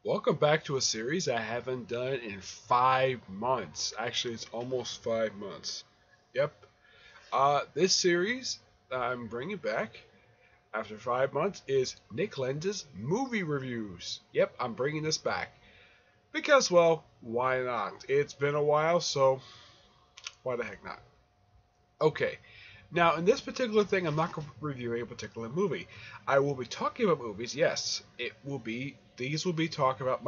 Welcome back to a series I haven't done in 5 months. Actually, it's almost 5 months. Yep. This series that I'm bringing back after 5 months is Nick Lenz's movie reviews. Yep, I'm bringing this back because, well, why not? It's been a while, so why the heck not? Okay. Now, in this particular thing, I'm not going to review a particular movie. I will be talking about movies. Yes, it will be. These will be talking about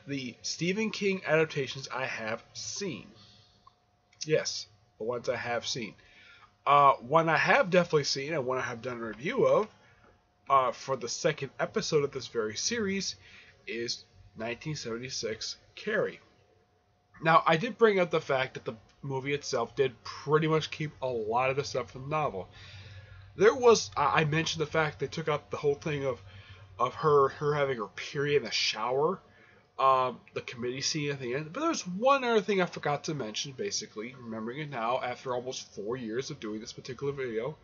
the Stephen King adaptations I have seen. Yes, the ones I have seen. One I have definitely seen and one I have done a review of for the second episode of this very series is 1976 Carrie. Now, I did bring up the fact that the movie itself did pretty much keep a lot of the stuff from the novel. There was I mentioned the fact they took out the whole thing of her having her period in the shower, the committee scene at the end. But there's one other thing I forgot to mention. Basically, remembering it now after almost 4 years of doing this particular video.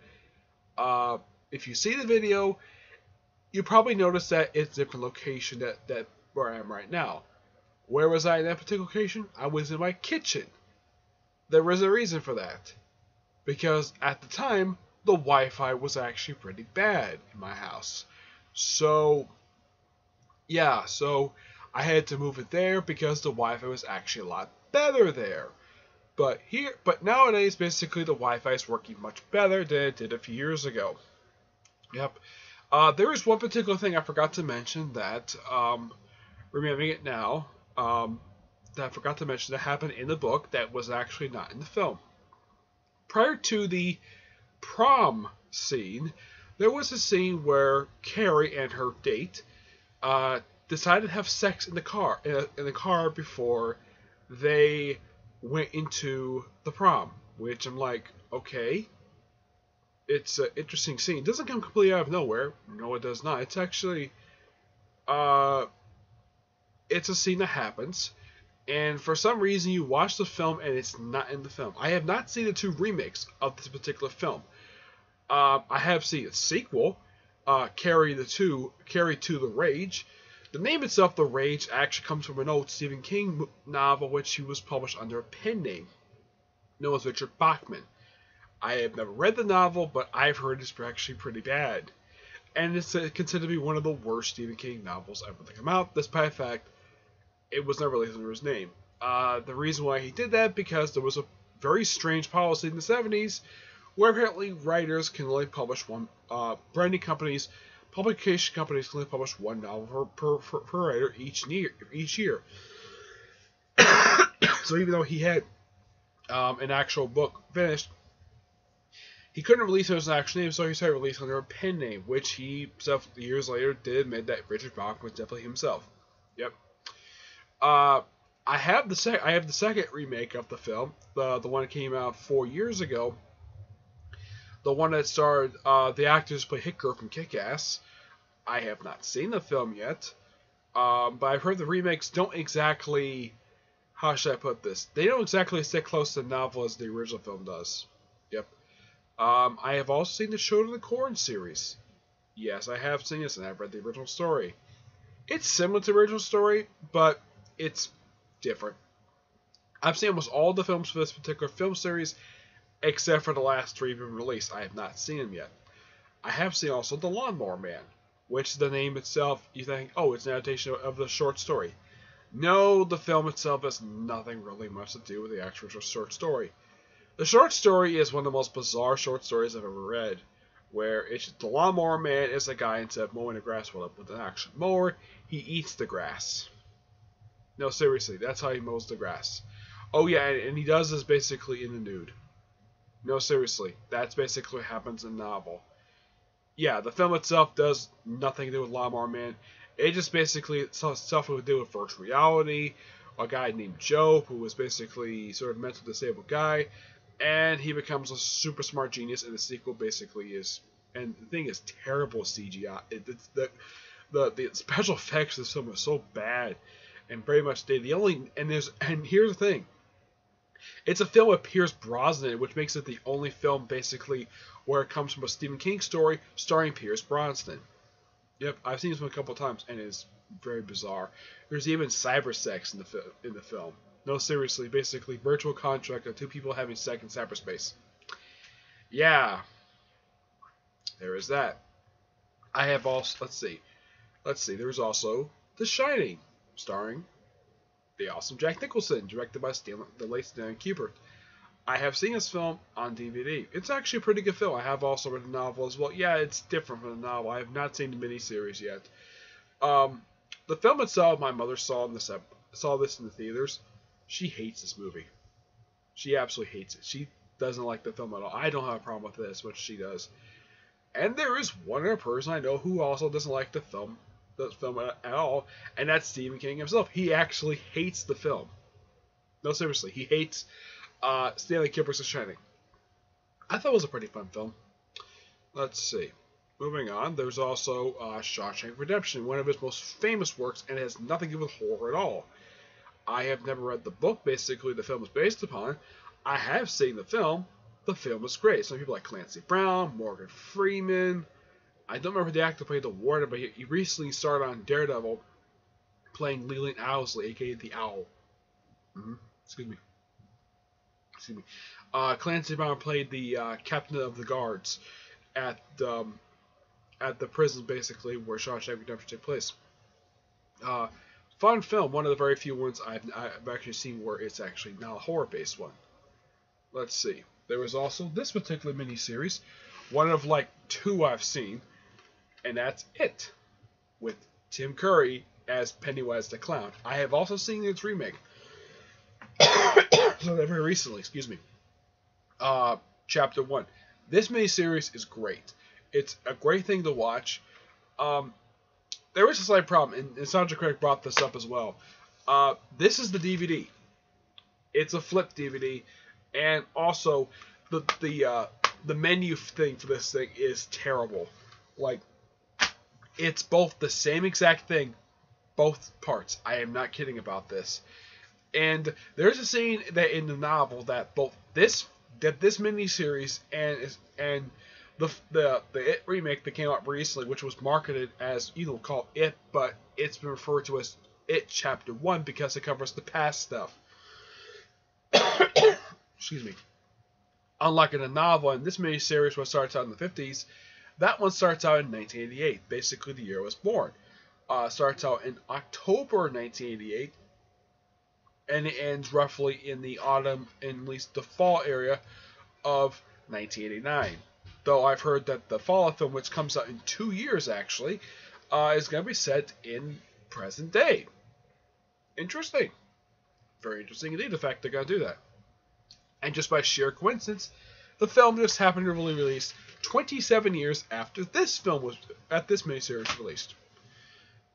Uh, if you see the video, you probably notice that it's a different location that where I am right now. Where was I in that particular location? I was in my kitchen. There was a reason for that. Because at the time, the Wi-Fi was actually pretty bad in my house. So, yeah, so I had to move it there because the Wi-Fi was actually a lot better there. But nowadays, basically, the Wi-Fi is working much better than it did a few years ago. Yep. There is one particular thing I forgot to mention that, remembering it now, that I forgot to mention that happened in the book that was actually not in the film. Prior to the prom scene, there was a scene where Carrie and her date decided to have sex in the car before they went into the prom. Which I'm like, okay, it's an interesting scene. It doesn't come completely out of nowhere. No, it does not. It's actually uh, it's a scene that happens. And for some reason, you watch the film and it's not in the film. I have not seen the two remakes of this particular film. I have seen a sequel, Carrie to the Rage. The name itself, The Rage, actually comes from an old Stephen King novel which he was published under a pen name, known as Richard Bachman. I have never read the novel, but I've heard it's actually pretty bad. And it's considered to be one of the worst Stephen King novels ever to come out, despite the fact it was never released under his name. The reason why he did that, because there was a very strange policy in the 70s where apparently writers can only publish one, branding companies, publication companies can only publish one novel per writer each year. So even though he had an actual book finished, he couldn't release it as an actual name, so he started releasing under a pen name, which he years later did admit that Richard Bachman was definitely himself. Yep. Uh, I have the second remake of the film, the one that came out 4 years ago. The one that starred the actors who play Hit Girl from Kick-Ass. I have not seen the film yet, but I've heard the remakes don't exactly. How should I put this? They don't exactly stick close to the novel as the original film does. Yep. I have also seen the Show to the Corn series. Yes, I have seen this, and I've read the original story. It's similar to the original story, but it's different. I've seen almost all the films for this particular film series, except for the last three being released. I have not seen them yet. I have seen also The Lawnmower Man, which the name itself, you think, oh, it's an adaptation of the short story. No, the film itself has nothing really much to do with the actual short story. The short story is one of the most bizarre short stories I've ever read, where the Lawnmower Man is a guy, instead of mowing the grass with an actual mower, he eats the grass. No, seriously, that's how he mows the grass. Oh yeah, and he does this basically in the nude. No, seriously, that's basically what happens in the novel. Yeah, the film itself does nothing to do with Lawnmower Man. It just basically stuff to do with virtual reality. A guy named Joe, who was basically sort of mentally disabled guy, and he becomes a super smart genius. And the sequel basically is, and the thing is, terrible CGI. The special effects of this film are so bad, and very much and here's the thing. It's a film with Pierce Brosnan, which makes it the only film basically where it comes from a Stephen King story starring Pierce Brosnan. Yep, I've seen this one a couple of times, and it's very bizarre. There's even cyber sex in the film. No, seriously, basically virtual contract of two people having sex in cyberspace. Yeah, there is that. I have also let's see. There's also The Shining, starring the awesome Jack Nicholson, directed by the late Stanley Kubrick. I have seen this film on DVD. It's actually a pretty good film. I have also read the novel as well. Yeah, it's different from the novel. I have not seen the miniseries yet. Um, the film itself, my mother saw this in the theaters. She hates this movie. She absolutely hates it. She doesn't like the film at all. I don't have a problem with it as much as she does. And there is one other person I know who also doesn't like the film at all, and that's Stephen King himself. He actually hates the film. No, seriously, he hates Stanley Kubrick's The Shining. I thought it was a pretty fun film. Let's see. Moving on, there's also Shawshank Redemption, one of his most famous works, and it has nothing to do with horror at all. I have never read the book, basically, the film is based upon. I have seen the film. The film is great. Some people like Clancy Brown, Morgan Freeman. I don't remember the actor who played the warden, but he recently started on Daredevil playing Leland Owlsley, aka the Owl. Mm-hmm. Excuse me. Excuse me. Clancy Brown played the captain of the guards at the prison, basically, where Shawshank Redemption took place. Fun film, one of the very few ones I've actually seen where it's actually not a horror-based one. Let's see. There was also this particular miniseries, one of like two I've seen, and that's It, with Tim Curry as Pennywise the Clown. I have also seen its remake. So very recently, excuse me. Chapter 1. This miniseries is great. It's a great thing to watch. There is a slight problem, and Sandra Craig brought this up as well. This is the DVD. It's a flip DVD, and also the menu thing for this thing is terrible. Like, it's both the same exact thing, both parts. I am not kidding about this. And there's a scene that in the novel that both this miniseries and the It remake that came out recently, which was marketed as called It, but it's been referred to as It Chapter 1 because it covers the past stuff. Excuse me. Unlike in the novel, and this miniseries one starts out in the 50s, that one starts out in 1988, basically the year I was born. Starts out in October 1988, and it ends roughly in the autumn, in at least the fall area of 1989. Though I've heard that the Fallout film, which comes out in 2 years actually, is going to be set in present day. Interesting. Very interesting indeed, the fact they're going to do that. And just by sheer coincidence, the film just happened to be released 27 years after this miniseries was released.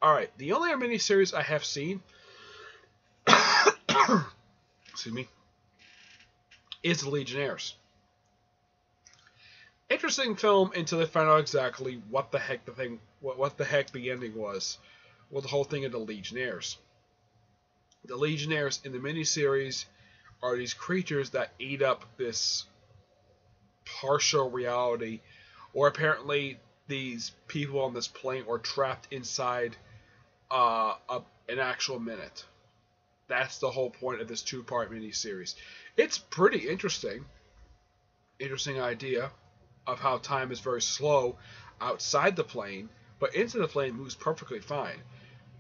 Alright, the only other miniseries I have seen excuse me, is The Legionnaires. Interesting film until they find out exactly what the heck the ending was. Well, the whole thing of the Legionnaires. The Legionnaires in the miniseries are these creatures that eat up this partial reality, or apparently these people on this plane are trapped inside an actual minute. That's the whole point of this 2-part miniseries. It's pretty interesting. Interesting idea of how time is very slow outside the plane, but into the plane moves perfectly fine.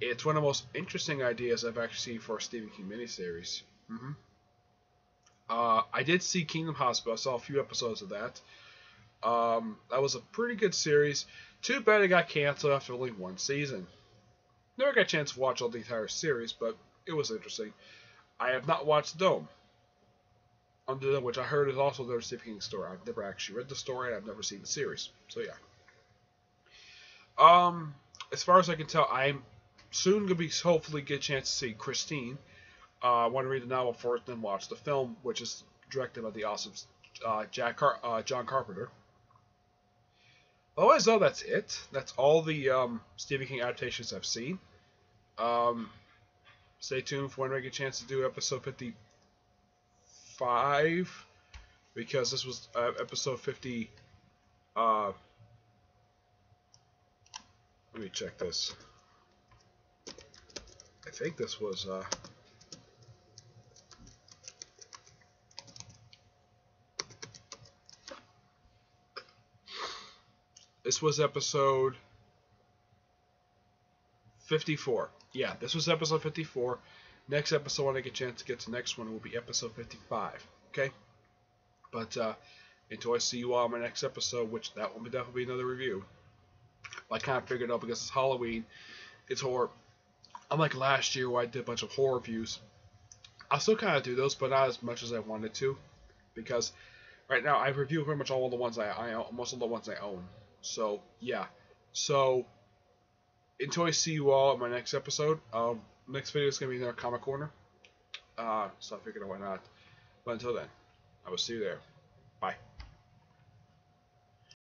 It's one of the most interesting ideas I've actually seen for a Stephen King miniseries. Mm-hmm. I did see Kingdom Hospital. I saw a few episodes of that. That was a pretty good series. Too bad it got canceled after only one season. Never got a chance to watch all the entire series, but it was interesting. I have not watched Dome, which I heard is also their Stephen King story. I've never actually read the story, and I've never seen the series. So yeah. As far as I can tell, I'm soon going to be hopefully get a chance to see Christine. I want to read the novel first, then watch the film, which is directed by the awesome John Carpenter. Otherwise, though, that's it. That's all the Stephen King adaptations I've seen. Stay tuned for when I get a chance to do episode 55, because this was episode 50. Let me check this. I think this was episode 54. Yeah, this was episode 54. Next episode, when I get a chance to get to the next one, will be episode 55. Okay? But until I see you all in my next episode, which that will definitely be another review. I kind of figured out because it's Halloween, it's horror. Unlike last year where I did a bunch of horror reviews, I'll still kind of do those, but not as much as I wanted to, because right now I review pretty much all of the ones I own, most of the ones I own. So yeah. So until I see you all in my next episode, next video is gonna be another comic corner. So I figured why not. But until then, I will see you there.